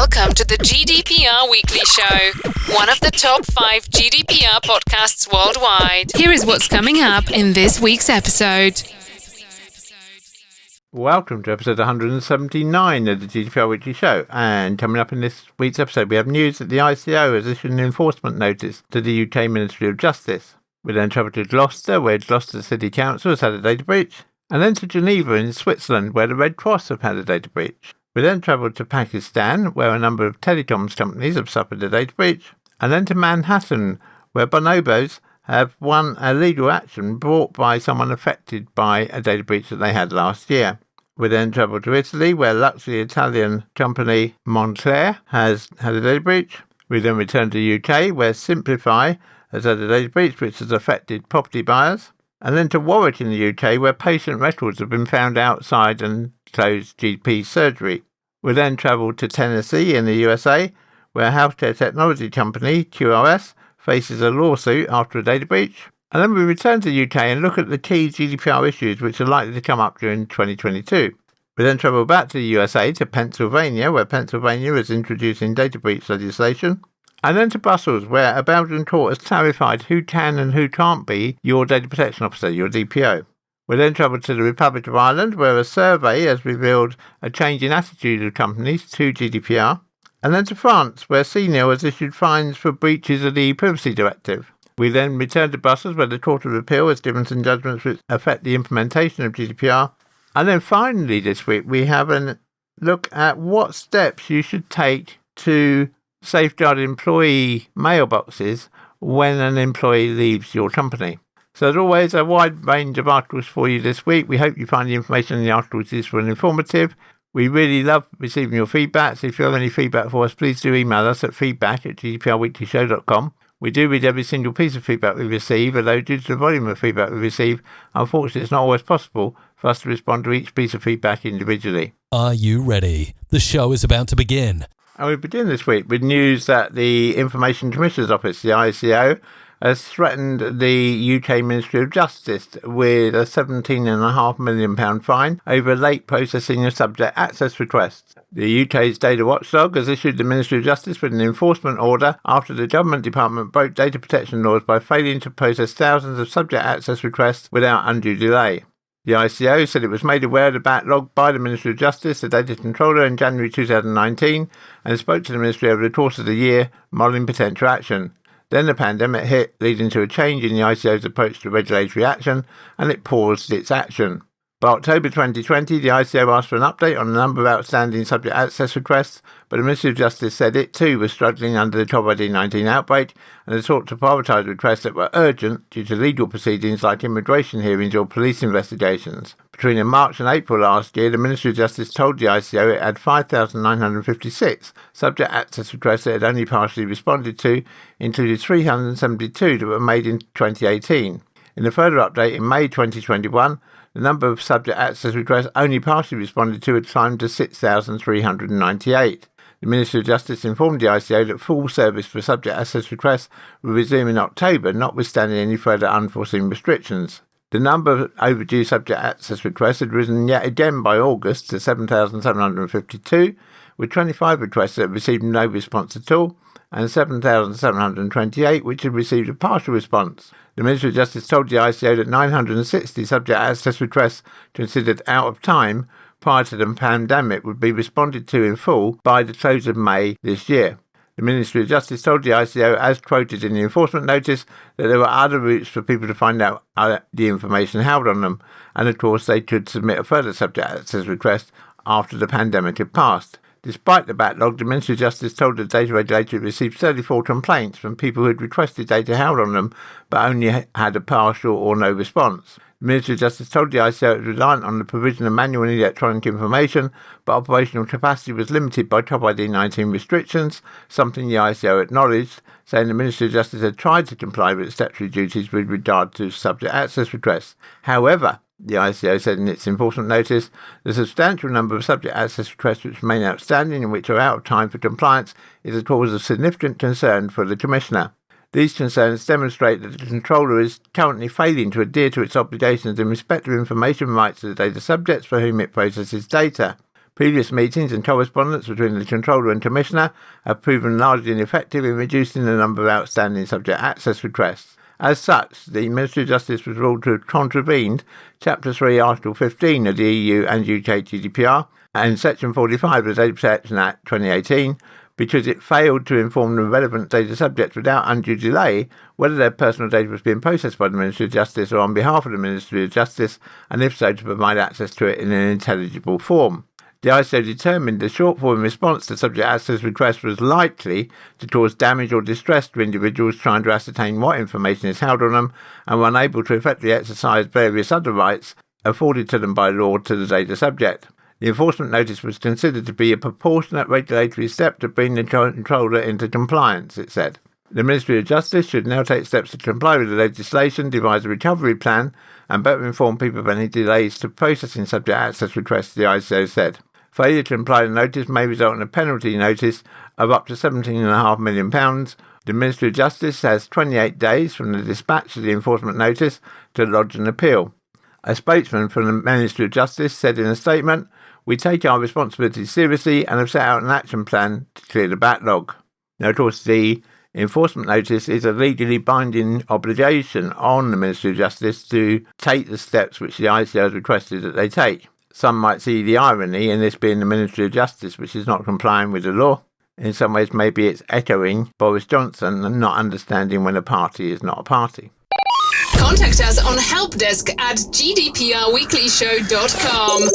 Welcome to the GDPR Weekly Show, one of the top 5 GDPR podcasts worldwide. Here is what's coming up in this week's episode. Welcome to episode 179 of the GDPR Weekly Show. And coming up in this week's episode, we have news that the ICO has issued an enforcement notice to the UK Ministry of Justice. We then travel to Gloucester, where Gloucester City Council has had a data breach, and then to Geneva in Switzerland, where the Red Cross have had a data breach. We then travelled to Pakistan, where a number of telecoms companies have suffered a data breach, and then to Manhattan, where Bonobos have won a legal action brought by someone affected by a data breach that they had last year. We then travelled to Italy, where luxury Italian company Moncler has had a data breach. We then returned to the UK, where Simplify has had a data breach which has affected property buyers. And then to Warwick in the UK, where patient records have been found outside and closed GP Surgery. We then travelled to Tennessee in the USA, where healthcare technology company QRS faces a lawsuit after a data breach. And then we return to the UK and look at the key GDPR issues which are likely to come up during 2022. We then travel back to the USA to Pennsylvania, where Pennsylvania is introducing data breach legislation. And then to Brussels, where a Belgian court has clarified who can and who can't be your data protection officer, your DPO. We then travel to the Republic of Ireland, where a survey has revealed a change in attitude of companies to GDPR. And then to France, where CNIL has issued fines for breaches of the privacy directive. We then return to Brussels, where the Court of Appeal has given some judgments which affect the implementation of GDPR. And then finally this week, we have a look at what steps you should take to safeguard employee mailboxes when an employee leaves your company. So as always, a wide range of articles for you this week. We hope you find the information in the articles useful and informative. We really love receiving your feedback, so if you have any feedback for us, please do email us at feedback@gdprweeklyshow.com. We do read every single piece of feedback we receive, although due to the volume of feedback we receive, unfortunately it's not always possible for us to respond to each piece of feedback individually. Are you ready? The show is about to begin. And we begin this week with news that the Information Commissioner's Office, the ICO, has threatened the UK Ministry of Justice with a £17.5 million fine over late processing of subject access requests. The UK's data watchdog has issued the Ministry of Justice with an enforcement order after the government department broke data protection laws by failing to process thousands of subject access requests without undue delay. The ICO said it was made aware of the backlog by the Ministry of Justice, the data controller, in January 2019 and spoke to the Ministry over the course of the year, modelling potential action. Then the pandemic hit, leading to a change in the ICO's approach to regulatory action, and it paused its action. By October 2020, the ICO asked for an update on the number of outstanding subject access requests, but the Ministry of Justice said it too was struggling under the COVID-19 outbreak and had sought to prioritise requests that were urgent due to legal proceedings like immigration hearings or police investigations. Between March and April last year, the Ministry of Justice told the ICO it had 5,956 subject access requests it had only partially responded to, including 372 that were made in 2018. In a further update in May 2021, the number of subject access requests only partially responded to had climbed to 6,398. The Ministry of Justice informed the ICO that full service for subject access requests will resume in October, notwithstanding any further unforeseen restrictions. The number of overdue subject access requests had risen yet again by August to 7,752, with 25 requests that received no response at all, and 7,728 which had received a partial response. The Ministry of Justice told the ICO that 960 subject access requests considered out of time prior to the pandemic would be responded to in full by the close of May this year. The Ministry of Justice told the ICO, as quoted in the enforcement notice, that there were other routes for people to find out the information held on them, and of course they could submit a further subject access request after the pandemic had passed. Despite the backlog, the Ministry of Justice told the data regulator it received 34 complaints from people who had requested data held on them but only had a partial or no response. The Ministry of Justice told the ICO it was reliant on the provision of manual and electronic information, but operational capacity was limited by COVID-19 restrictions, something the ICO acknowledged, saying the Ministry of Justice had tried to comply with its statutory duties with regard to subject access requests. However, the ICO said in its enforcement notice, the substantial number of subject access requests which remain outstanding and which are out of time for compliance is a cause of significant concern for the Commissioner. These concerns demonstrate that the controller is currently failing to adhere to its obligations in respect of information rights to the data subjects for whom it processes data. Previous meetings and correspondence between the Controller and Commissioner have proven largely ineffective in reducing the number of outstanding subject access requests. As such, the Ministry of Justice was ruled to have contravened Chapter 3, Article 15 of the EU and UK GDPR and Section 45 of the Data Protection Act 2018 because it failed to inform the relevant data subjects without undue delay whether their personal data was being processed by the Ministry of Justice or on behalf of the Ministry of Justice, and if so, to provide access to it in an intelligible form. The ICO determined the shortfall in response to subject access requests was likely to cause damage or distress to individuals trying to ascertain what information is held on them and were unable to effectively exercise various other rights afforded to them by law to the data subject. The enforcement notice was considered to be a proportionate regulatory step to bring the controller into compliance, it said. The Ministry of Justice should now take steps to comply with the legislation, devise a recovery plan, and better inform people of any delays to processing subject access requests, the ICO said. Failure to comply with the notice may result in a penalty notice of up to £17.5 million. The Ministry of Justice has 28 days from the dispatch of the enforcement notice to lodge an appeal. A spokesman from the Ministry of Justice said in a statement, "We take our responsibilities seriously and have set out an action plan to clear the backlog." Now, of course, the enforcement notice is a legally binding obligation on the Ministry of Justice to take the steps which the ICO has requested that they take. Some might see the irony in this being the Ministry of Justice, which is not complying with the law. In some ways, maybe it's echoing Boris Johnson and not understanding when a party is not a party. Contact us on helpdesk@gdprweeklyshow.com.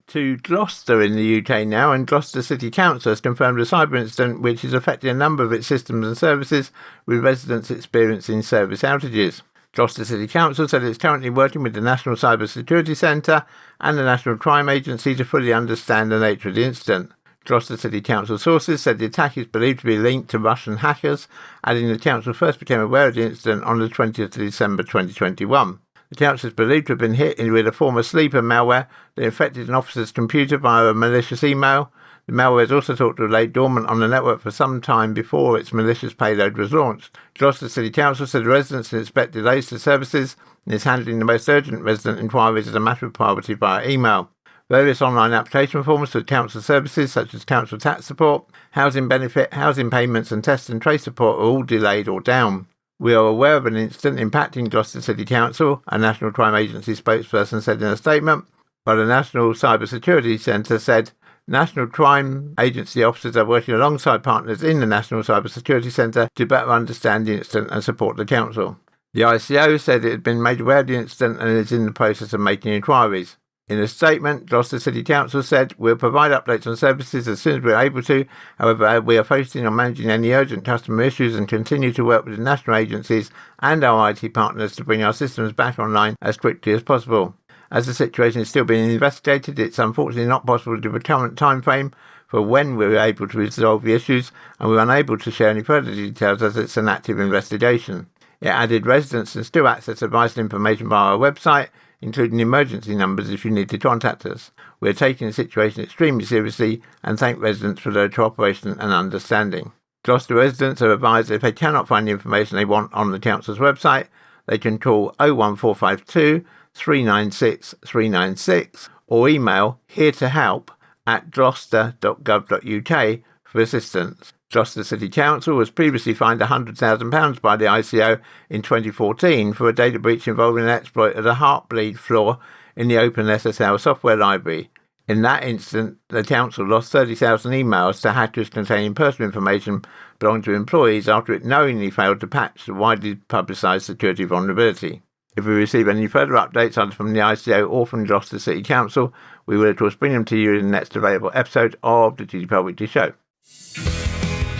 To Gloucester in the UK now, and Gloucester City Council has confirmed a cyber incident which is affecting a number of its systems and services, with residents experiencing service outages. Gloucester City Council said it's currently working with the National Cyber Security Centre and the National Crime Agency to fully understand the nature of the incident. Gloucester City Council sources said the attack is believed to be linked to Russian hackers, adding the council first became aware of the incident on the 20th of December 2021. The council is believed to have been hit with a form of sleeper malware that infected an officer's computer via a malicious email. The malware is also thought to have laid dormant on the network for some time before its malicious payload was launched. Gloucester City Council said residents can expect delays to services and is handling the most urgent resident inquiries as a matter of priority via email. Various online application forms for council services such as council tax support, housing benefit, housing payments and test and trace support are all delayed or down. "We are aware of an incident impacting Gloucester City Council," a National Crime Agency spokesperson said in a statement, while the National Cyber Security Centre said National Crime Agency officers are working alongside partners in the National Cyber Security Centre to better understand the incident and support the council. The ICO said it had been made aware of the incident and is in the process of making inquiries. In a statement, Gloucester City Council said, "We'll provide updates on services as soon as we're able to. However, we are focusing on managing any urgent customer issues and continue to work with the national agencies and our IT partners to bring our systems back online as quickly as possible. As the situation is still being investigated, it's unfortunately not possible to give a current time frame for when we're able to resolve the issues, and we're unable to share any further details as it's an active investigation." It added residents can still access advice and information via our website, including emergency numbers if you need to contact us. We are taking the situation extremely seriously and thank residents for their cooperation and understanding. Gloucester residents are advised that if they cannot find the information they want on the council's website, they can call 01452 396 396 or email heretohelp@gloucester.gov.uk for assistance. Gloucester City Council was previously fined £100,000 by the ICO in 2014 for a data breach involving an exploit of the Heartbleed flaw in the OpenSSL software library. In that incident, the council lost 30,000 emails to hackers containing personal information belonging to employees after it knowingly failed to patch the widely publicised security vulnerability. If we receive any further updates either from the ICO or from Gloucester City Council, we will of course bring them to you in the next available episode of the GDPR Weekly Show.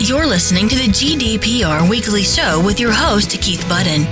You're listening to the GDPR Weekly Show with your host, Keith Budden.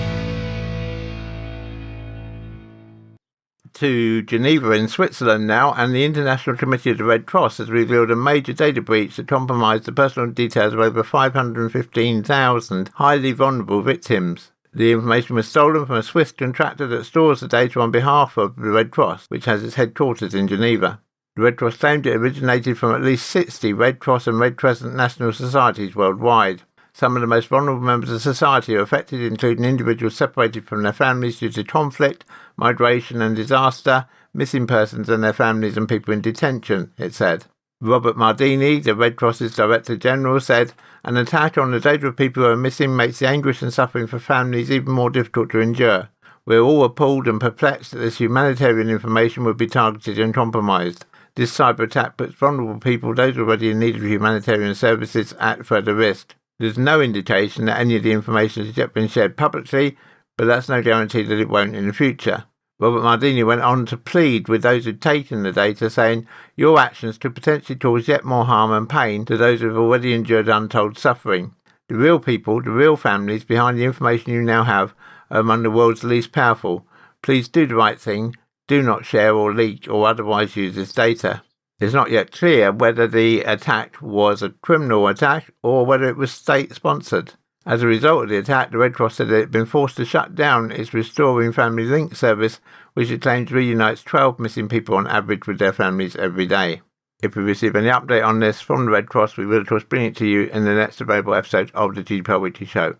To Geneva in Switzerland now, and the International Committee of the Red Cross has revealed a major data breach that compromised the personal details of over 515,000 highly vulnerable victims. The information was stolen from a Swiss contractor that stores the data on behalf of the Red Cross, which has its headquarters in Geneva. The Red Cross claimed it originated from at least 60 Red Cross and Red Crescent national societies worldwide. Some of the most vulnerable members of society are affected, including individuals separated from their families due to conflict, migration and disaster, missing persons and their families, and people in detention, it said. Robert Mardini, the Red Cross's Director General, said, "An attack on the data of people who are missing makes the anguish and suffering for families even more difficult to endure. We're all appalled and perplexed that this humanitarian information would be targeted and compromised. This cyber attack puts vulnerable people, those already in need of humanitarian services, at further risk. There's no indication that any of the information has yet been shared publicly, but that's no guarantee that it won't in the future." Robert Mardini went on to plead with those who'd taken the data, saying, "Your actions could potentially cause yet more harm and pain to those who have already endured untold suffering. The real people, the real families behind the information you now have are among the world's least powerful. Please do the right thing. Do not share or leak or otherwise use this data." It's not yet clear whether the attack was a criminal attack or whether it was state-sponsored. As a result of the attack, the Red Cross said that it had been forced to shut down its Restoring Family Link service, which it claims reunites 12 missing people on average with their families every day. If we receive any update on this from the Red Cross, we will of course bring it to you in the next available episode of the GDPR Weekly Show.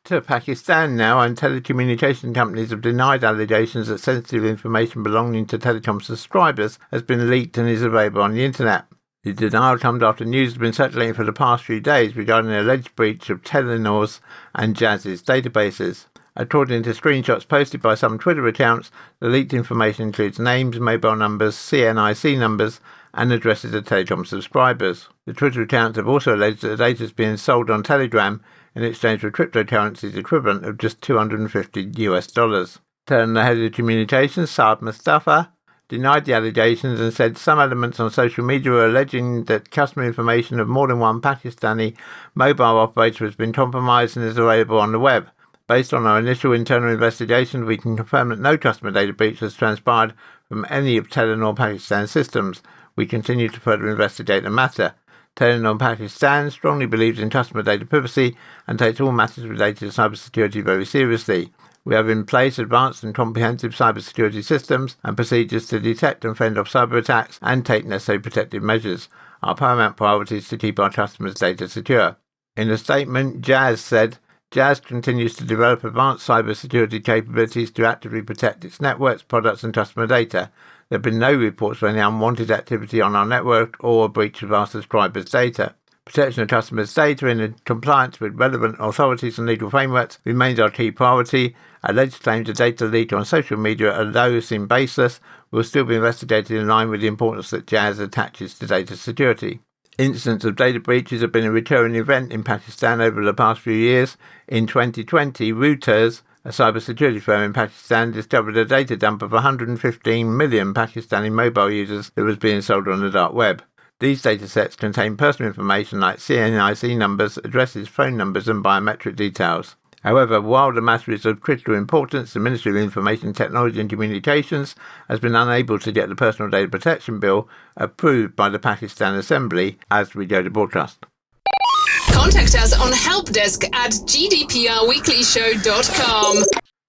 To Pakistan now, and telecommunication companies have denied allegations that sensitive information belonging to Telecoms subscribers has been leaked and is available on the internet. The denial comes after news has been circulating for the past few days regarding an alleged breach of Telenor's and Jazz's databases. According to screenshots posted by some Twitter accounts, the leaked information includes names, mobile numbers, CNIC numbers, and addresses of Telecom subscribers. The Twitter accounts have also alleged that the data is being sold on Telegram in exchange for cryptocurrencies equivalent of just $250. Turning the head of communications, Saad Mustafa, denied the allegations and said some elements on social media were alleging that customer information of more than one Pakistani mobile operator has been compromised and is available on the web. Based on our initial internal investigation, we can confirm that no customer data breach has transpired from any of Telenor Pakistan's systems. We continue to further investigate the matter. Telenor Pakistan strongly believes in customer data privacy and takes all matters related to cybersecurity very seriously. We have in place advanced and comprehensive cybersecurity systems and procedures to detect and fend off cyber attacks and take necessary protective measures. Our paramount priority is to keep our customers' data secure. In a statement, Jazz said, Jazz continues to develop advanced cybersecurity capabilities to actively protect its networks, products and customer data. There have been no reports of any unwanted activity on our network or a breach of our subscribers' data. Protection of customers' data in compliance with relevant authorities and legal frameworks remains our key priority. Alleged claims of data leak on social media, although seem baseless, will still be investigated in line with the importance that Jazz attaches to data security. Incidents of data breaches have been a recurring event in Pakistan over the past few years. In 2020, Reuters, a cybersecurity firm in Pakistan, discovered a data dump of 115 million Pakistani mobile users that was being sold on the dark web. These datasets contain personal information like CNIC numbers, addresses, phone numbers and biometric details. However, while the matter is of critical importance, the Ministry of Information Technology and Communications has been unable to get the Personal Data Protection Bill approved by the Pakistan Assembly as we go to broadcast. Contact us on helpdesk@gdprweeklyshow.com.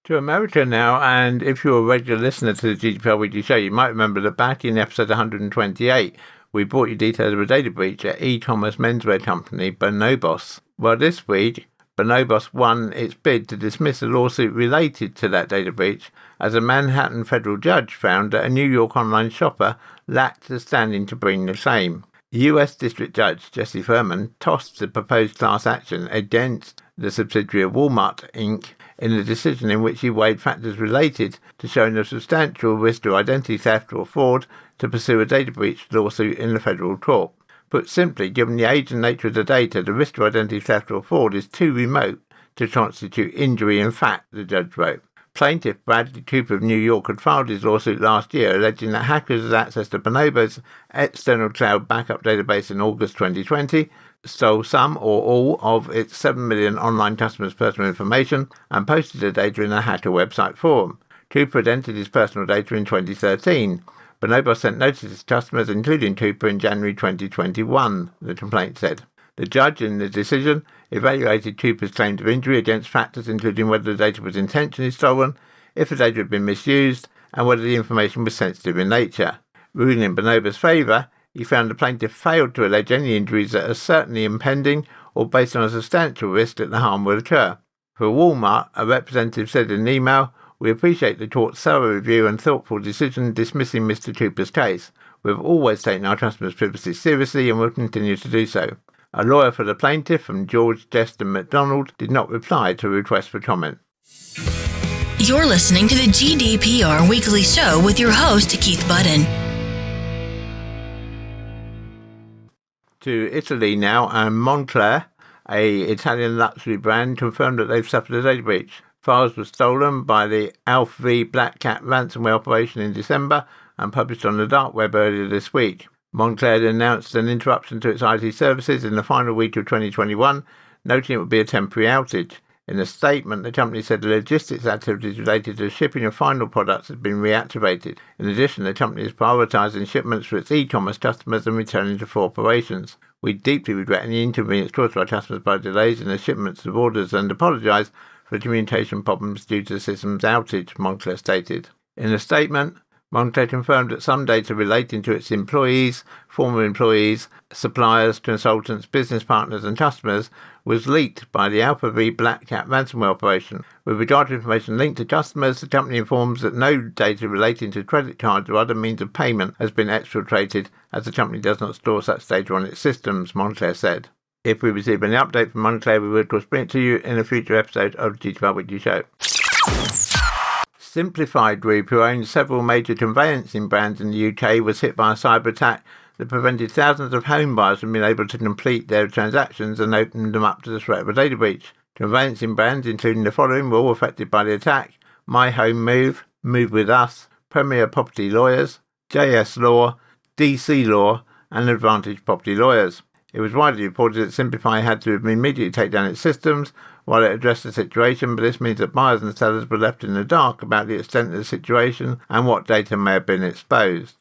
To America now, and if you're a regular listener to the GDPR Weekly Show, you might remember that back in episode 128, we brought you details of a data breach at e-commerce menswear company Bonobos. Well, this week, Bonobos won its bid to dismiss a lawsuit related to that data breach, as a Manhattan federal judge found that a New York online shopper lacked the standing to bring the claim. U.S. District Judge Jesse Furman tossed the proposed class action against the subsidiary of Walmart, Inc., in a decision in which he weighed factors related to showing a substantial risk of identity theft or fraud to pursue a data breach lawsuit in the federal court. Put simply, given the age and nature of the data, the risk of identity theft or fraud is too remote to constitute injury in fact, the judge wrote. Plaintiff Bradley Cooper of New York had filed his lawsuit last year, alleging that hackers had access to Bonobos' external cloud backup database in August 2020, stole some or all of its 7 million online customers' personal information, and posted the data in a hacker website forum. Cooper had entered his personal data in 2013. Bonobos sent notices to customers, including Cooper, in January 2021, the complaint said. The judge, in the decision, evaluated Cooper's claims of injury against factors including whether the data was intentionally stolen, if the data had been misused, and whether the information was sensitive in nature. Ruling in Bonobos' favour, he found the plaintiff failed to allege any injuries that are certainly impending or based on a substantial risk that the harm will occur. For Walmart, a representative said in an email, "We appreciate the court's thorough review and thoughtful decision dismissing Mr. Cooper's case. We've always taken our customers' privacy seriously and will continue to do so. A lawyer for the plaintiff from George Deston MacDonald did not reply to a request for comment. You're listening to the GDPR Weekly Show with your host, Keith Budden. To Italy now, and Moncler, a Italian luxury brand, confirmed that they've suffered a data breach. Files were stolen by the Alf V Black Cat ransomware operation in December and published on the dark web earlier this week. Moncler had announced an interruption to its IT services in the final week of 2021, noting it would be a temporary outage. In a statement, the company said the logistics activities related to shipping of final products had been reactivated. In addition, the company is prioritising shipments for its e-commerce customers and returning to full operations. We deeply regret any inconvenience caused to our customers by delays in the shipments of orders and apologise for communication problems due to the system's outage, Moncler stated. In a statement, Moncler confirmed that some data relating to its employees, former employees, suppliers, consultants, business partners and customers was leaked by the Alpha V Black Cat ransomware operation. With regard to information linked to customers, the company informs that no data relating to credit cards or other means of payment has been exfiltrated, as the company does not store such data on its systems, Moncler said. If we receive any update from Moncler, we will of course bring it to you in a future episode of the GDPR Weekly Show. Simplified Group, who owns several major conveyancing brands in the UK, was hit by a cyber attack that prevented thousands of home buyers from being able to complete their transactions and opened them up to the threat of a data breach. Conveyancing brands, including the following, were all affected by the attack: My Home Move, Move With Us, Premier Property Lawyers, JS Law, DC Law, and Advantage Property Lawyers. It was widely reported that Simplify had to immediately take down its systems while it addressed the situation, but this means that buyers and sellers were left in the dark about the extent of the situation and what data may have been exposed.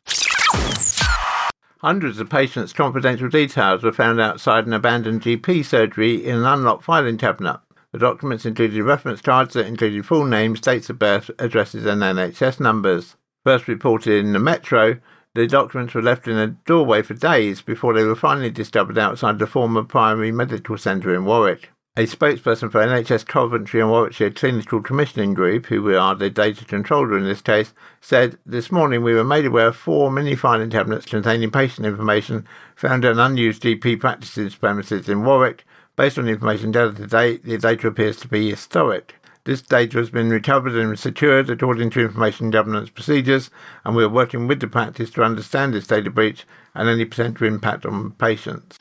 Hundreds of patients' confidential details were found outside an abandoned GP surgery in an unlocked filing cabinet. The documents included reference cards that included full names, dates of birth, addresses and NHS numbers. First reported in the Metro, the documents were left in a doorway for days before they were finally discovered outside the former primary medical centre in Warwick. A spokesperson for NHS Coventry and Warwickshire Clinical Commissioning Group, who are the data controller in this case, said, "This morning we were made aware of 4 mini-filing cabinets containing patient information found at an unused GP practices premises in Warwick. Based on the information gathered to date, the data appears to be historic. This data has been recovered and secured according to information governance procedures, and we are working with the practice to understand this data breach and any potential impact on patients."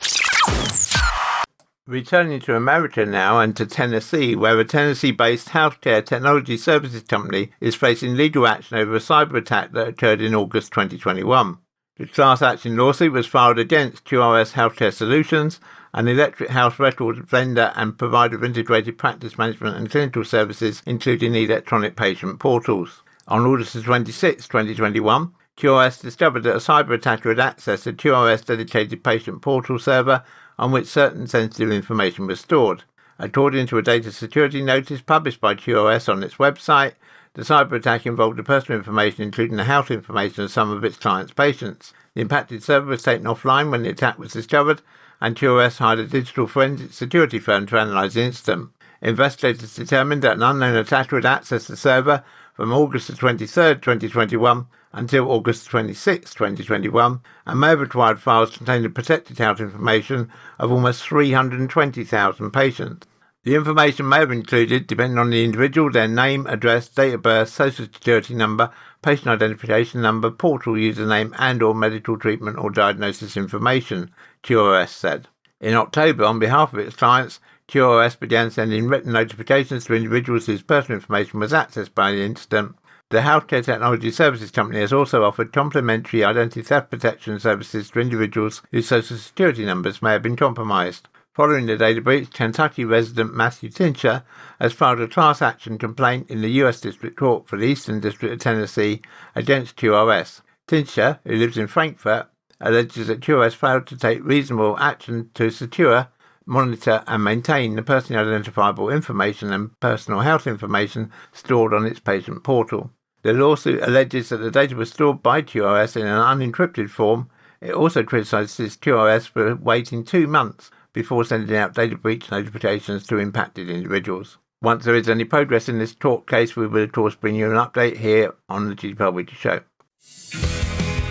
Returning to America now and to Tennessee, where a Tennessee-based healthcare technology services company is facing legal action over a cyber attack that occurred in August 2021. The class action lawsuit was filed against QRS Healthcare Solutions, an electric health record vendor and provider of integrated practice management and clinical services, including electronic patient portals. On August 26, 2021, QRS discovered that a cyber attacker had accessed a QRS dedicated patient portal server on which certain sensitive information was stored. According to a data security notice published by QRS on its website, the cyber attack involved the personal information, including the health information of some of its clients' patients. The impacted server was taken offline when the attack was discovered, and QRS hired a digital forensic security firm to analyse the incident. Investigators determined that an unknown attacker had accessed the server from August 23, 2021 until August 26, 2021, and may have acquired files containing protected health information of almost 320,000 patients. The information may have included, depending on the individual, their name, address, date of birth, social security number, patient identification number, portal username and or medical treatment or diagnosis information, QRS said. In October, on behalf of its clients, QRS began sending written notifications to individuals whose personal information was accessed by the incident. The healthcare technology services company has also offered complimentary identity theft protection services to individuals whose social security numbers may have been compromised. Following the data breach, Kentucky resident Matthew Tincher has filed a class action complaint in the U.S. District Court for the Eastern District of Tennessee against QRS. Tincher, who lives in Frankfurt, alleges that QRS failed to take reasonable action to secure, monitor and maintain the personally identifiable information and personal health information stored on its patient portal. The lawsuit alleges that the data was stored by QRS in an unencrypted form. It also criticises QRS for waiting 2 months before sending out data breach notifications to impacted individuals. Once there is any progress in this court case, we will of course bring you an update here on the GDPR Weekly Show.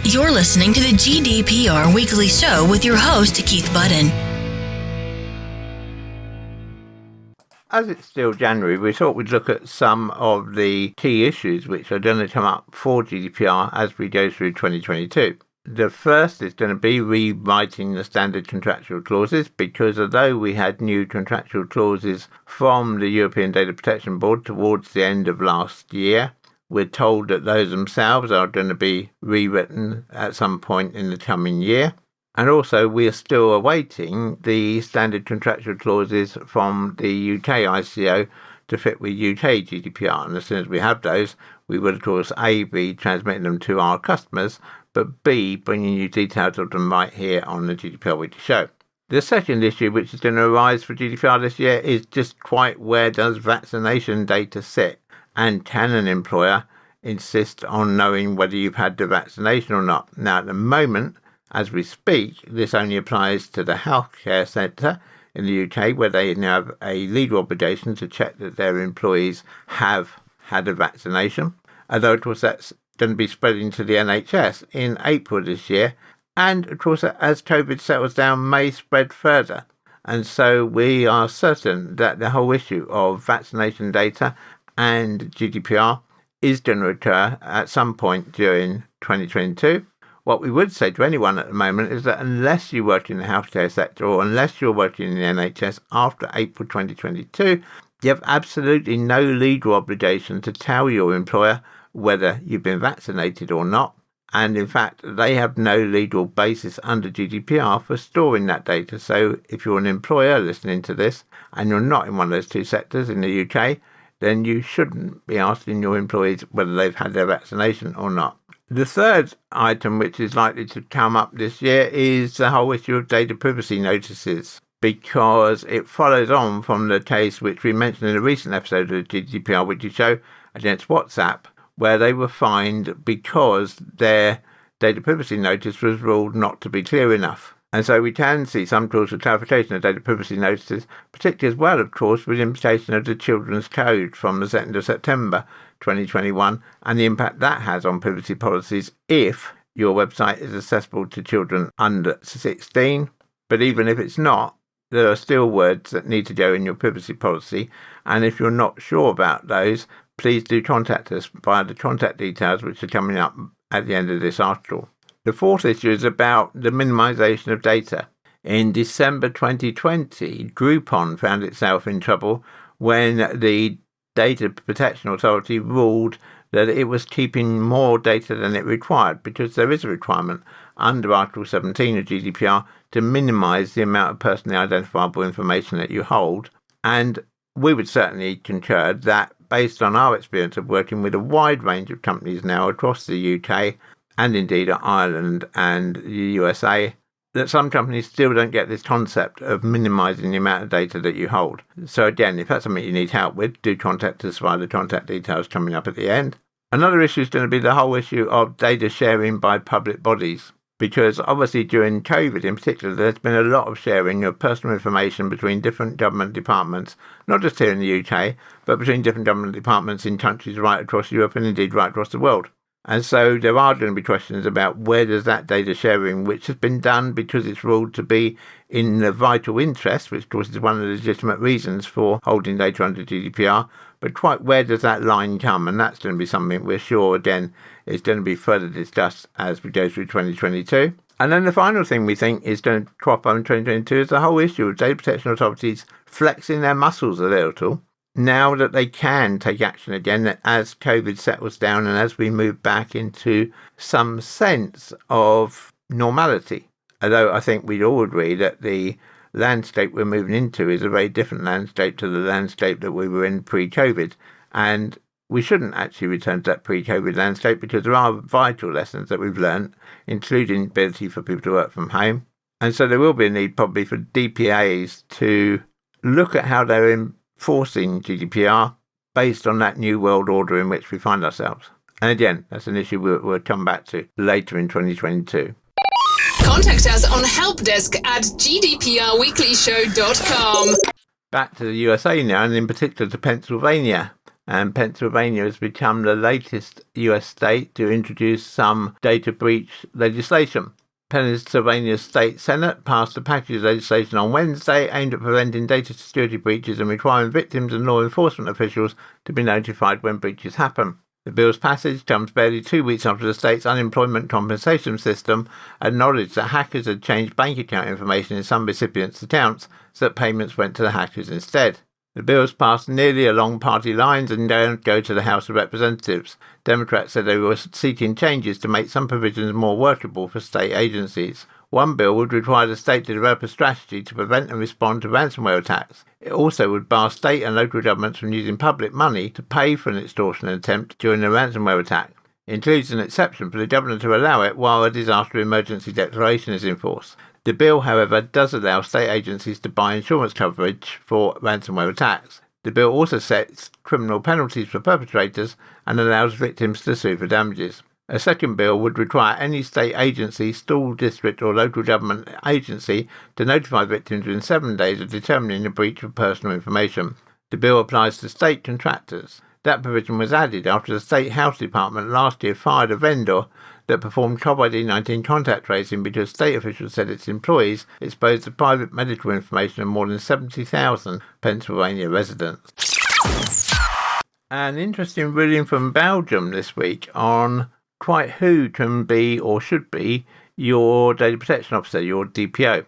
You're listening to the GDPR Weekly Show with your host, Keith Budden. As it's still January, we thought we'd look at some of the key issues which are going to come up for GDPR as we go through 2022. The first is going to be rewriting the standard contractual clauses, because although we had new contractual clauses from the European Data Protection Board towards the end of last year, we're told that those themselves are going to be rewritten at some point in the coming year. And also, we are still awaiting the standard contractual clauses from the UK ICO to fit with UK GDPR. And as soon as we have those, we will, of course, A, be transmitting them to our customers, but B, bringing you details of them right here on the GDPR Weekly Show. The second issue which is going to arise for GDPR this year is just quite where does vaccination data sit? And can an employer insist on knowing whether you've had the vaccination or not? Now, at the moment, as we speak, this only applies to the healthcare sector in the UK, where they now have a legal obligation to check that their employees have had a vaccination. Although, of course, that's going to be spreading to the NHS in April this year. And, of course, as COVID settles down, may spread further. And so we are certain that the whole issue of vaccination data and GDPR is going to occur at some point during 2022. What we would say to anyone at the moment is that unless you work in the healthcare sector or unless you're working in the NHS after April 2022, you have absolutely no legal obligation to tell your employer whether you've been vaccinated or not. And in fact, they have no legal basis under GDPR for storing that data. So if you're an employer listening to this and you're not in one of those two sectors in the UK, then you shouldn't be asking your employees whether they've had their vaccination or not. The third item which is likely to come up this year is the whole issue of data privacy notices, because it follows on from the case which we mentioned in a recent episode of the GDPR Weekly Show against WhatsApp, where they were fined because their data privacy notice was ruled not to be clear enough. And so we can see some calls for clarification of data privacy notices, particularly as well, of course, with the implication of the Children's Code from the 2nd of September 2021 and the impact that has on privacy policies if your website is accessible to children under 16. But even if it's not, there are still words that need to go in your privacy policy. And if you're not sure about those, please do contact us via the contact details which are coming up at the end of this article. The fourth issue is about the minimisation of data. In December 2020, Groupon found itself in trouble when the Data Protection Authority ruled that it was keeping more data than it required, because there is a requirement under Article 17 of GDPR to minimise the amount of personally identifiable information that you hold. And we would certainly concur that, based on our experience of working with a wide range of companies now across the UK, and indeed Ireland and the USA, that some companies still don't get this concept of minimising the amount of data that you hold. So again, if that's something you need help with, do contact us via the contact details coming up at the end. Another issue is going to be the whole issue of data sharing by public bodies, because obviously during COVID in particular, there's been a lot of sharing of personal information between different government departments, not just here in the UK, but between different government departments in countries right across Europe and indeed right across the world. And so there are going to be questions about where does that data sharing, which has been done because it's ruled to be in the vital interest, which of course is one of the legitimate reasons for holding data under GDPR, but quite where does that line come? And that's going to be something we're sure, again, is going to be further discussed as we go through 2022. And then the final thing we think is going to crop up in 2022 is the whole issue of data protection authorities flexing their muscles a little, now that they can take action again as COVID settles down and as we move back into some sense of normality. Although I think we'd all agree that the landscape we're moving into is a very different landscape to the landscape that we were in pre-COVID. And we shouldn't actually return to that pre-COVID landscape, because there are vital lessons that we've learned, including ability for people to work from home. And so there will be a need probably for DPAs to look at how they're enforcing GDPR based on that new world order in which we find ourselves. And again, that's an issue we'll come back to later in 2022. Contact us on helpdesk@gdprweeklyshow.com. Back to the USA now, and in particular to Pennsylvania, and Pennsylvania has become the latest US state to introduce some data breach legislation. Pennsylvania State Senate passed a package of legislation on Wednesday aimed at preventing data security breaches and requiring victims and law enforcement officials to be notified when breaches happen. The bill's passage comes barely 2 weeks after the state's unemployment compensation system acknowledged that hackers had changed bank account information in some recipients' accounts so that payments went to the hackers instead. The bills passed nearly along party lines and don't go to the House of Representatives. Democrats said they were seeking changes to make some provisions more workable for state agencies. One bill would require the state to develop a strategy to prevent and respond to ransomware attacks. It also would bar state and local governments from using public money to pay for an extortion attempt during a ransomware attack. It includes an exception for the governor to allow it while a disaster emergency declaration is in force. The bill, however, does allow state agencies to buy insurance coverage for ransomware attacks. The bill also sets criminal penalties for perpetrators and allows victims to sue for damages. A second bill would require any state agency, school district or local government agency to notify victims within 7 days of determining a breach of personal information. The bill applies to state contractors. That provision was added after the State Health Department last year fired a vendor that performed COVID-19 contact tracing because state officials said its employees exposed to private medical information of more than 70,000 Pennsylvania residents. An interesting ruling from Belgium this week on quite who can be or should be your data protection officer, your DPO.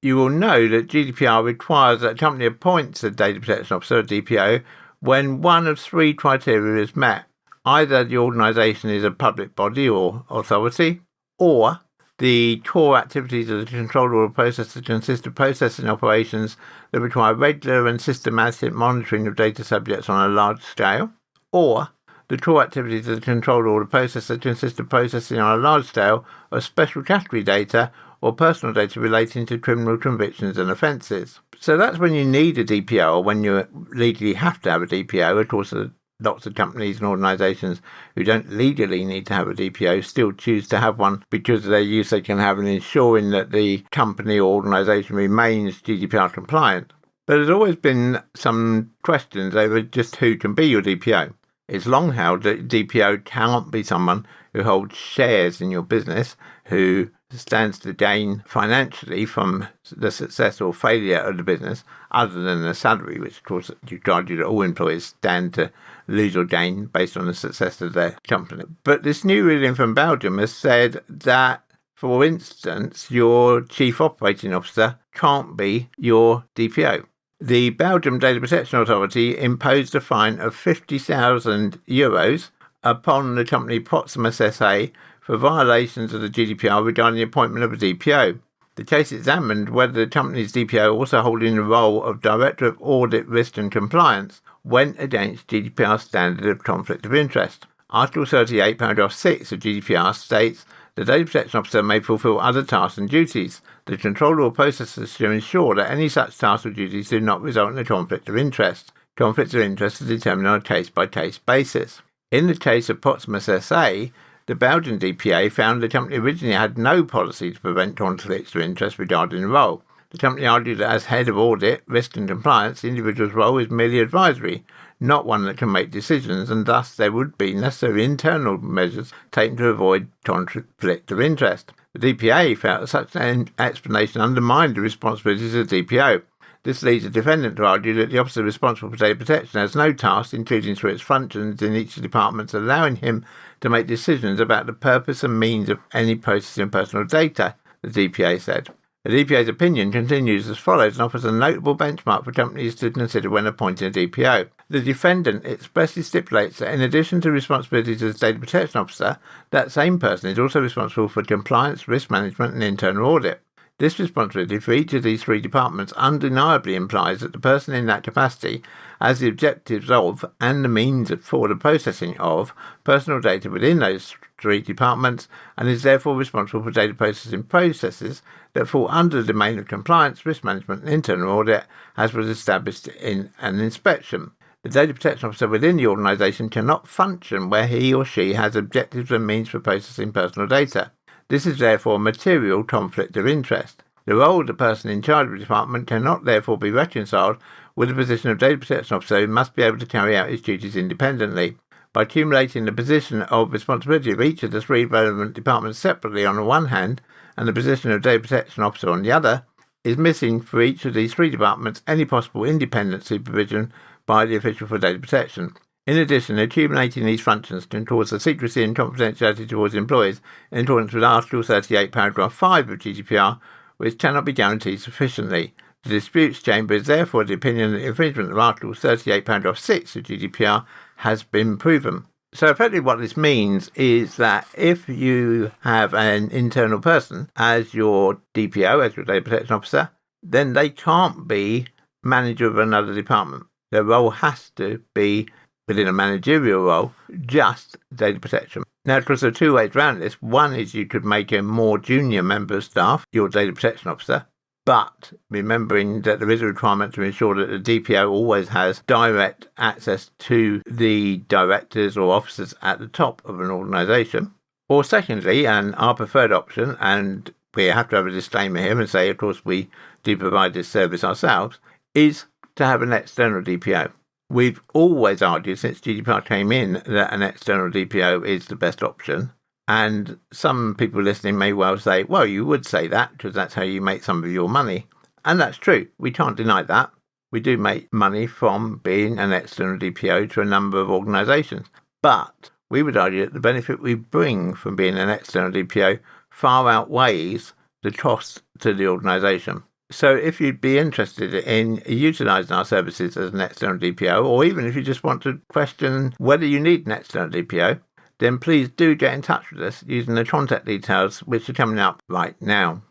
You will know that GDPR requires that a company appoints a data protection officer, a DPO, when one of 3 criteria is met. Either the organisation is a public body or authority, or the core activities of the control order processor consist of processing operations that require regular and systematic monitoring of data subjects on a large scale, or the core activities of the control order processor consist of processing on a large scale of special category data or personal data relating to criminal convictions and offences. So that's when you need a DPO, or when you legally have to have a DPO. Of course, lots of companies and organisations who don't legally need to have a DPO still choose to have one because of their use they can have in ensuring that the company or organisation remains GDPR compliant. But there's always been some questions over just who can be your DPO. It's long held that DPO can't be someone who holds shares in your business, who stands to gain financially from the success or failure of the business, other than the salary, which of course you could argue that all employees stand to lose or gain based on the success of their company. But this new ruling from Belgium has said that, for instance, your chief operating officer can't be your DPO. The Belgium Data Protection Authority imposed a fine of €50,000 upon the company Proximus SA for violations of the GDPR regarding the appointment of a DPO. The case examined whether the company's DPO, also holding the role of Director of Audit, Risk and Compliance, went against GDPR's standard of conflict of interest. Article 38, paragraph 6 of GDPR states the data protection officer may fulfil other tasks and duties. The controller or processor should ensure that any such tasks or duties do not result in a conflict of interest. Conflicts of interest are determined on a case-by-case basis. In the case of Proximus SA, the Belgian DPA found the company originally had no policy to prevent conflicts of interest regarding the role. The company argued that as head of audit, risk and compliance, the individual's role is merely advisory, not one that can make decisions, and thus there would be necessary internal measures taken to avoid conflict of interest. The DPA felt that such an explanation undermined the responsibilities of the DPO. This leads the defendant to argue that the officer responsible for data protection has no task, including through its functions in each of the departments, allowing him to make decisions about the purpose and means of any processing of personal data, the DPA said. The DPA's opinion continues as follows and offers a notable benchmark for companies to consider when appointing a DPO. The defendant expressly stipulates that in addition to responsibilities as data protection officer, that same person is also responsible for compliance, risk management and internal audit. This responsibility for each of these 3 departments undeniably implies that the person in that capacity has the objectives of and the means for the processing of personal data within those 3 departments and is therefore responsible for data processing processes that fall under the domain of compliance, risk management and internal audit as was established in an inspection. The data protection officer within the organisation cannot function where he or she has objectives and means for processing personal data. This is therefore a material conflict of interest. The role of the person in charge of the department cannot therefore be reconciled with the position of data protection officer, who must be able to carry out his duties independently. By accumulating the position of responsibility of each of the three relevant departments separately on the one hand, and the position of data protection officer on the other, is missing for each of these three departments any possible independent supervision by the official for data protection. In addition, accumulating these functions can cause the secrecy and confidentiality towards employees in accordance with Article 38, paragraph 5 of GDPR, which cannot be guaranteed sufficiently. The disputes chamber is therefore of the opinion that the infringement of Article 38, paragraph 6 of GDPR has been proven. So effectively what this means is that if you have an internal person as your DPO, as your data protection officer, then they can't be manager of another department. Their role has to be, within a managerial role, just data protection. Now, of course, there are two ways around this. One is you could make a more junior member of staff your data protection officer, but remembering that there is a requirement to ensure that the DPO always has direct access to the directors or officers at the top of an organisation. Or secondly, and our preferred option, and we have to have a disclaimer here and say, of course, we do provide this service ourselves, is to have an external DPO. We've always argued since GDPR came in that an external DPO is the best option. And some people listening may well say, well, you would say that because that's how you make some of your money. And that's true. We can't deny that. We do make money from being an external DPO to a number of organisations. But we would argue that the benefit we bring from being an external DPO far outweighs the cost to the organisation. So if you'd be interested in utilising our services as an external DPO, or even if you just want to question whether you need an external DPO, then please do get in touch with us using the contact details which are coming up right now.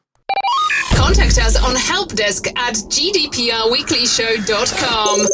Contact us on helpdesk@gdprweeklyshow.com.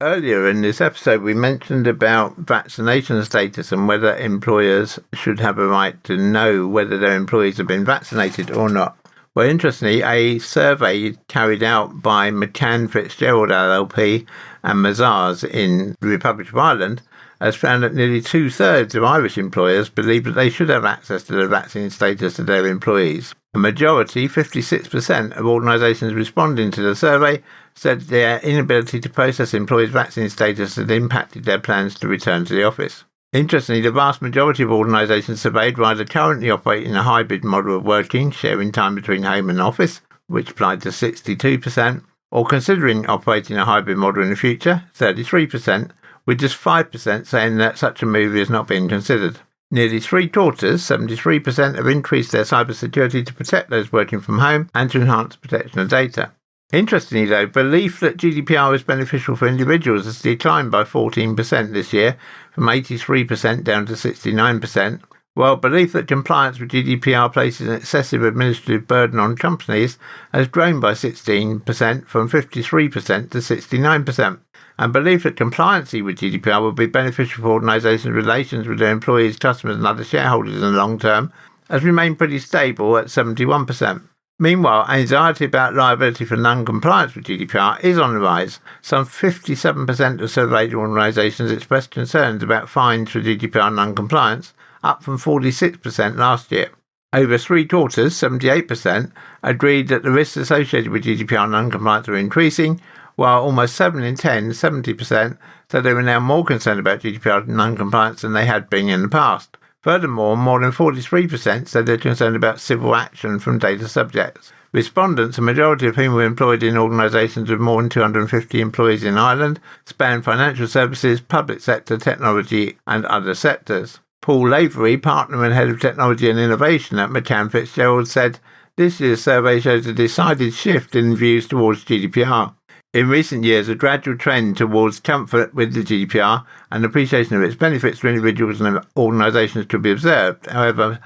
Earlier in this episode, we mentioned about vaccination status and whether employers should have a right to know whether their employees have been vaccinated or not. Well, interestingly, a survey carried out by McCann Fitzgerald LLP and Mazars in the Republic of Ireland has found that nearly 2/3 of Irish employers believe that they should have access to the vaccine status of their employees. A majority, 56% of organisations responding to the survey, said their inability to process employees' vaccine status had impacted their plans to return to the office. Interestingly, the vast majority of organisations surveyed were either currently operating a hybrid model of working, sharing time between home and office, which applied to 62%, or considering operating a hybrid model in the future, 33%, with just 5% saying that such a move is not being considered. Nearly three-quarters, 73%, have increased their cybersecurity to protect those working from home and to enhance protection of data. Interestingly, though, belief that GDPR is beneficial for individuals has declined by 14% this year, from 83% down to 69%, while belief that compliance with GDPR places an excessive administrative burden on companies has grown by 16%, from 53% to 69%. And belief that compliancy with GDPR will be beneficial for organisations' relations with their employees, customers and other shareholders in the long term has remained pretty stable at 71%. Meanwhile, anxiety about liability for non-compliance with GDPR is on the rise. Some 57% of surveyed organisations expressed concerns about fines for GDPR non-compliance, up from 46% last year. Over three-quarters, 78%, agreed that the risks associated with GDPR non-compliance are increasing, while almost 7 in 10, 70%, said they were now more concerned about GDPR non-compliance than they had been in the past. Furthermore, more than 43% said they're concerned about civil action from data subjects. Respondents, a majority of whom were employed in organisations with more than 250 employees in Ireland, span financial services, public sector, technology and other sectors. Paul Lavery, partner and head of technology and innovation at McCann Fitzgerald, said, "This year's survey shows a decided shift in views towards GDPR. In recent years, a gradual trend towards comfort with the GDPR and appreciation of its benefits to individuals and organisations could be observed. However,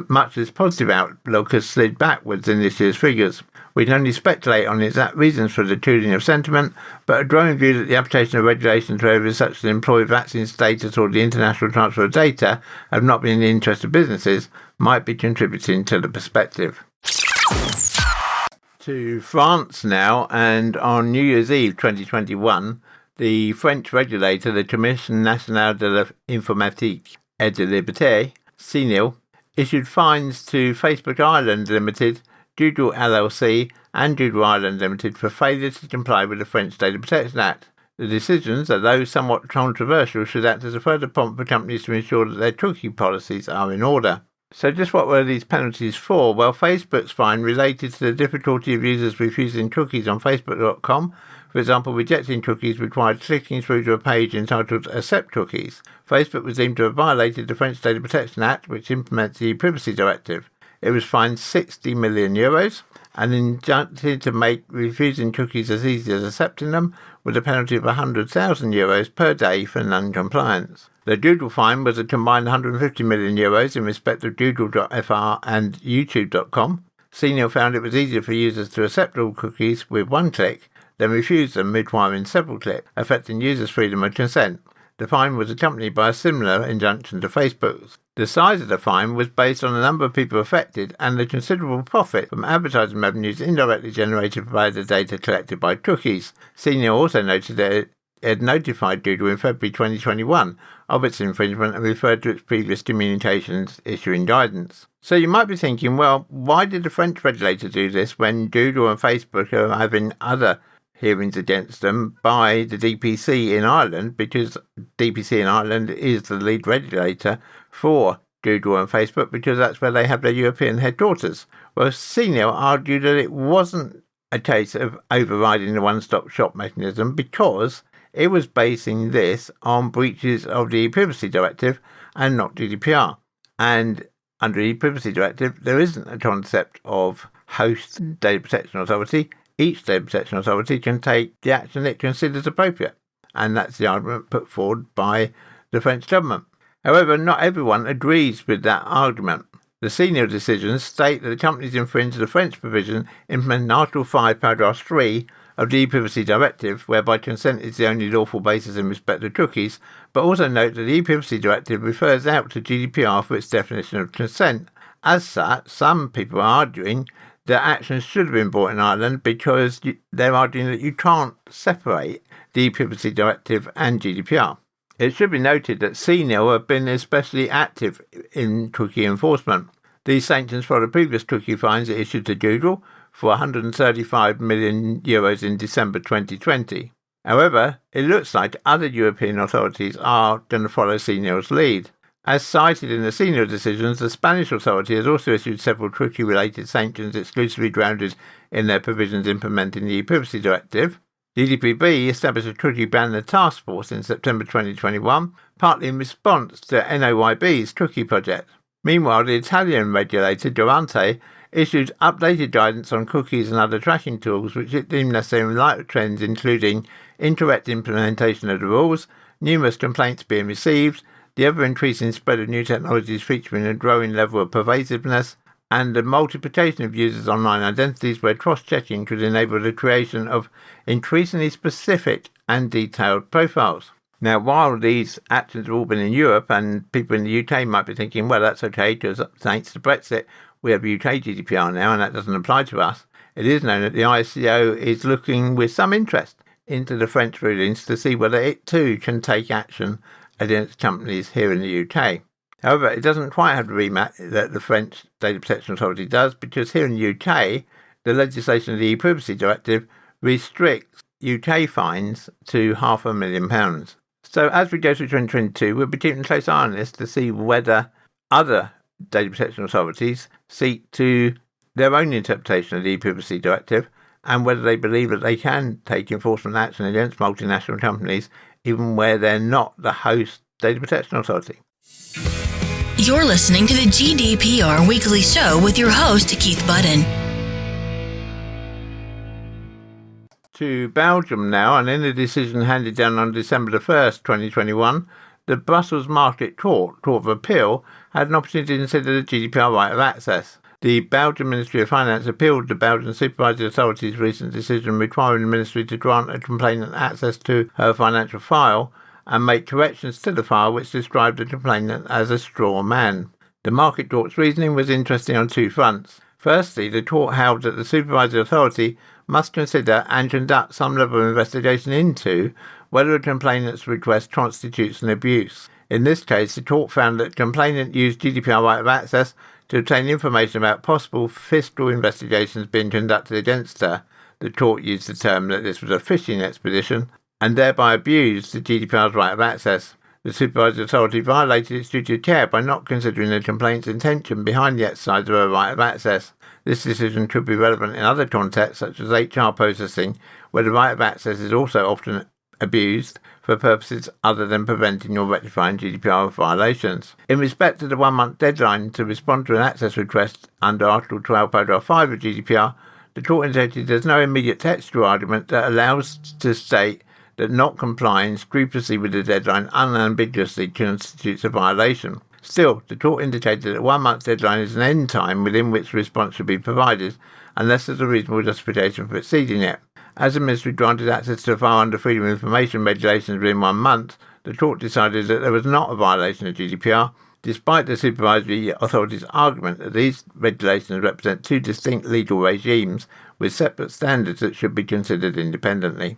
much of this positive outlook has slid backwards in this year's figures. We can only speculate on the exact reasons for the cooling of sentiment, but a growing view that the application of regulations to areas such as employee vaccine status or the international transfer of data have not been in the interest of businesses might be contributing to the perspective." To France now, and on New Year's Eve 2021, the French regulator, the Commission Nationale de l'Informatique et de Liberté, CNIL, issued fines to Facebook Ireland Limited Doodle LLC and Doodle Ireland Limited for failure to comply with the French Data Protection Act. The decisions, although somewhat controversial, should act as a further prompt for companies to ensure that their cookie policies are in order. So just what were these penalties for? Well, Facebook's fine related to the difficulty of users refusing cookies on Facebook.com. For example, rejecting cookies required clicking through to a page entitled Accept Cookies. Facebook was deemed to have violated the French Data Protection Act, which implements the Privacy Directive. It was fined €60 million and injuncted to make refusing cookies as easy as accepting them, with a penalty of €100,000 per day for non-compliance. The Doodle fine was a combined €150 million in respect of Doodle.fr and YouTube.com. CNIL found it was easier for users to accept all cookies with one click than refuse them requiring several clicks, affecting users' freedom of consent. The fine was accompanied by a similar injunction to Facebook's. The size of the fine was based on the number of people affected and the considerable profit from advertising revenues indirectly generated by the data collected by cookies. CNIL also noted that it had notified Doodle in February 2021 of its infringement and referred to its previous communications issuing guidance. So you might be thinking, well, why did the French regulator do this when Doodle and Facebook are having other hearings against them by the DPC in Ireland, because DPC in Ireland is the lead regulator for Doodle and Facebook, because that's where they have their European headquarters. Well, CNIL argued that it wasn't a case of overriding the one-stop shop mechanism because it was basing this on breaches of the Privacy Directive and not GDPR. And under the Privacy Directive, there isn't a concept of host data protection authority. Each data protection authority can take the action it considers appropriate. And that's the argument put forward by the French government. However, not everyone agrees with that argument. The CNIL decisions state that the companies infringe the French provision implementing Article 5, Paragraph 3 of the E-Privacy Directive, whereby consent is the only lawful basis in respect of cookies, but also note that the E-Privacy Directive refers out to GDPR for its definition of consent. As such, some people are arguing that actions should have been brought in Ireland because they're arguing that you can't separate the E-Privacy Directive and GDPR. It should be noted that CNIL have been especially active in cookie enforcement. These sanctions follow previous cookie fines it issued to Google for €135 million in December 2020. However, it looks like other European authorities are going to follow CNIL's lead. As cited in the CNIL decisions, the Spanish authority has also issued several cookie-related sanctions exclusively grounded in their provisions implementing the E-Privacy Directive. GDPB established a cookie ban task force in September 2021, partly in response to NOYB's cookie project. Meanwhile, the Italian regulator, Durante, issued updated guidance on cookies and other tracking tools, which it deemed necessary in light of trends including incorrect implementation of the rules, numerous complaints being received, the ever-increasing spread of new technologies featuring a growing level of pervasiveness, and the multiplication of users' online identities where cross-checking could enable the creation of increasingly specific and detailed profiles. Now, while these actions have all been in Europe, and people in the UK might be thinking, well, that's okay, because thanks to Brexit, we have UK GDPR now, and that doesn't apply to us, it is known that the ICO is looking with some interest into the French rulings to see whether it too can take action against companies here in the UK. However, it doesn't quite have the remit that the French Data Protection Authority does, because here in the UK, the legislation of the E-Privacy Directive restricts UK fines to £500,000. So as we go through 2022, we'll be keeping a close eye on this to see whether other data protection authorities seek to their own interpretation of the E-Privacy Directive and whether they believe that they can take enforcement action against multinational companies even where they're not the host data protection authority. You're listening to the GDPR Weekly Show with your host, Keith Budden. To Belgium now, and in a decision handed down on December the 1st, 2021, the Brussels Market Court of Appeal had an opportunity to consider the GDPR right of access. The Belgian Ministry of Finance appealed the Belgian Supervisory Authority's recent decision requiring the Ministry to grant a complainant access to her financial file and make corrections to the file which described the complainant as a straw man. The Market Court's reasoning was interesting on two fronts. Firstly, the court held that the Supervisory Authority must consider and conduct some level of investigation into whether a complainant's request constitutes an abuse. In this case, the court found that the complainant used GDPR right of access to obtain information about possible fiscal investigations being conducted against her. The court used the term that this was a fishing expedition and thereby abused the GDPR's right of access. The supervisory authority violated its duty of care by not considering the complaint's intention behind the exercise of her right of access. This decision could be relevant in other contexts, such as HR processing, where the right of access is also often abused for purposes other than preventing or rectifying GDPR violations. In respect to the 1-month deadline to respond to an access request under Article 12, Paragraph 5 of GDPR, the court indicated there's no immediate textual argument that allows to state that not complying scrupulously with the deadline unambiguously constitutes a violation. Still, the court indicated that a 1-month deadline is an end time within which a response should be provided, unless there's a reasonable justification for exceeding it. As the Ministry granted access to the file under Freedom of Information regulations within 1 month, the court decided that there was not a violation of GDPR, despite the supervisory authority's argument that these regulations represent two distinct legal regimes with separate standards that should be considered independently.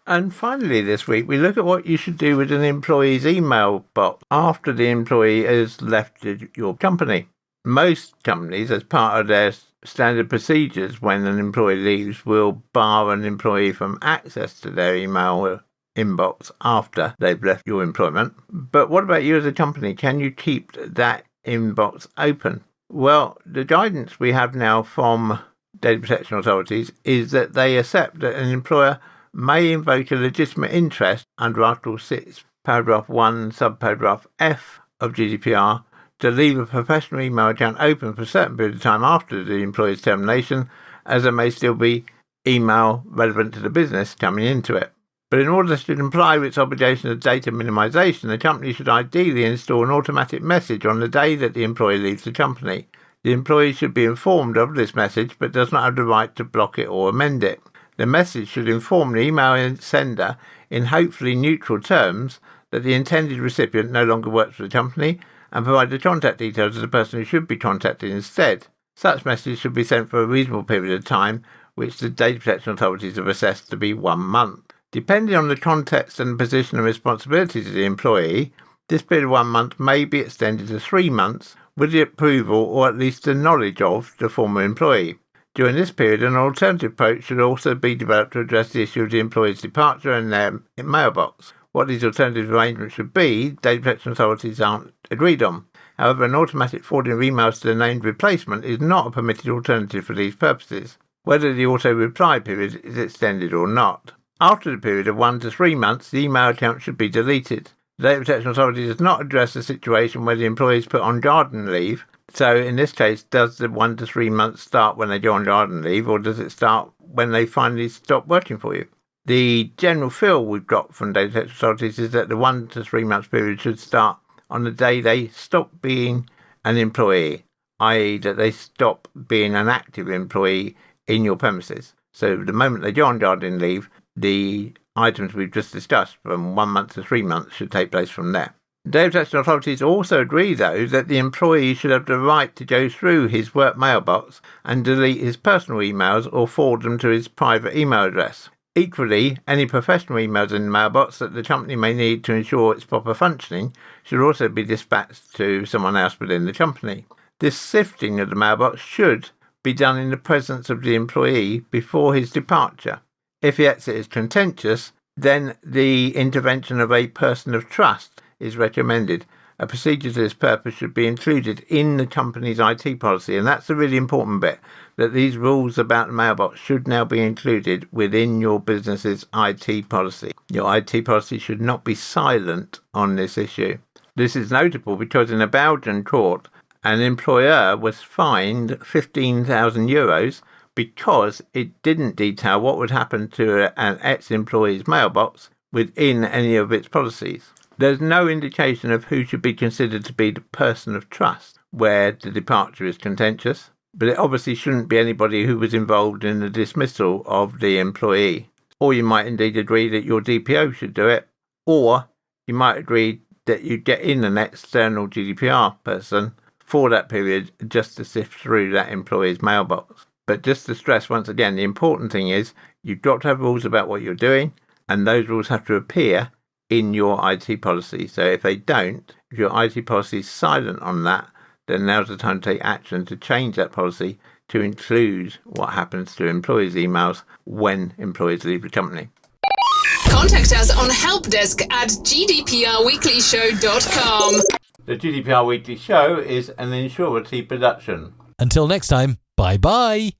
And finally this week, we look at what you should do with an employee's email box after the employee has left your company. Most companies, as part of their standard procedures when an employee leaves, will bar an employee from access to their email inbox after they've left your employment. But what about you as a company? Can you keep that inbox open? Well, the guidance we have now from data protection authorities is that they accept that an employer may invoke a legitimate interest under Article 6, Paragraph 1, Subparagraph F of GDPR to leave a professional email account open for a certain period of time after the employee's termination, as there may still be email relevant to the business coming into it. But in order to comply with its obligation of data minimisation, the company should ideally install an automatic message on the day that the employee leaves the company. The employee should be informed of this message but does not have the right to block it or amend it. The message should inform the email sender in hopefully neutral terms that the intended recipient no longer works for the company and provide the contact details of the person who should be contacted instead. Such messages should be sent for a reasonable period of time, which the data protection authorities have assessed to be 1 month. Depending on the context and position and responsibilities of the employee, this period of 1 month may be extended to 3 months with the approval or at least the knowledge of the former employee. During this period, an alternative approach should also be developed to address the issue of the employee's departure and their mailbox. What these alternative arrangements should be, data protection authorities aren't agreed on. However, an automatic forwarding of emails to the named replacement is not a permitted alternative for these purposes, whether the auto-reply period is extended or not. After the period of 1 to 3 months, the email account should be deleted. The Data Protection Authority does not address the situation where the employee is put on garden leave. So in this case, does the 1 to 3 months start when they go on garden leave, or does it start when they finally stop working for you? The general feel we've got from data protection authorities is that the 1 to 3 months period should start on the day they stop being an employee, i.e. that they stop being an active employee in your premises. So the moment they go on garden leave, the items we've just discussed from 1 month to 3 months should take place from there. Data protection authorities also agree, though, that the employee should have the right to go through his work mailbox and delete his personal emails or forward them to his private email address. Equally, any professional emails in the mailbox that the company may need to ensure its proper functioning should also be dispatched to someone else within the company. This sifting of the mailbox should be done in the presence of the employee before his departure. If the exit is contentious, then the intervention of a person of trust is recommended. A procedure to this purpose should be included in the company's IT policy, and that's the really important bit, that these rules about the mailbox should now be included within your business's IT policy. Your IT policy should not be silent on this issue. This is notable because in a Belgian court, an employer was fined €15,000 because it didn't detail what would happen to an ex-employee's mailbox within any of its policies. There's no indication of who should be considered to be the person of trust where the departure is contentious, but it obviously shouldn't be anybody who was involved in the dismissal of the employee. Or you might indeed agree that your DPO should do it, or you might agree that you get in an external GDPR person for that period just to sift through that employee's mailbox. But just to stress once again, the important thing is you've got to have rules about what you're doing, and those rules have to appear in your IT policy. So if they don't, if your IT policy is silent on that, then now's the time to take action to change that policy to include what happens to employees' emails when employees leave the company. Contact us on helpdesk@gdprweeklyshow.com. The GDPR Weekly Show is an Insurity production. Until next time, bye-bye.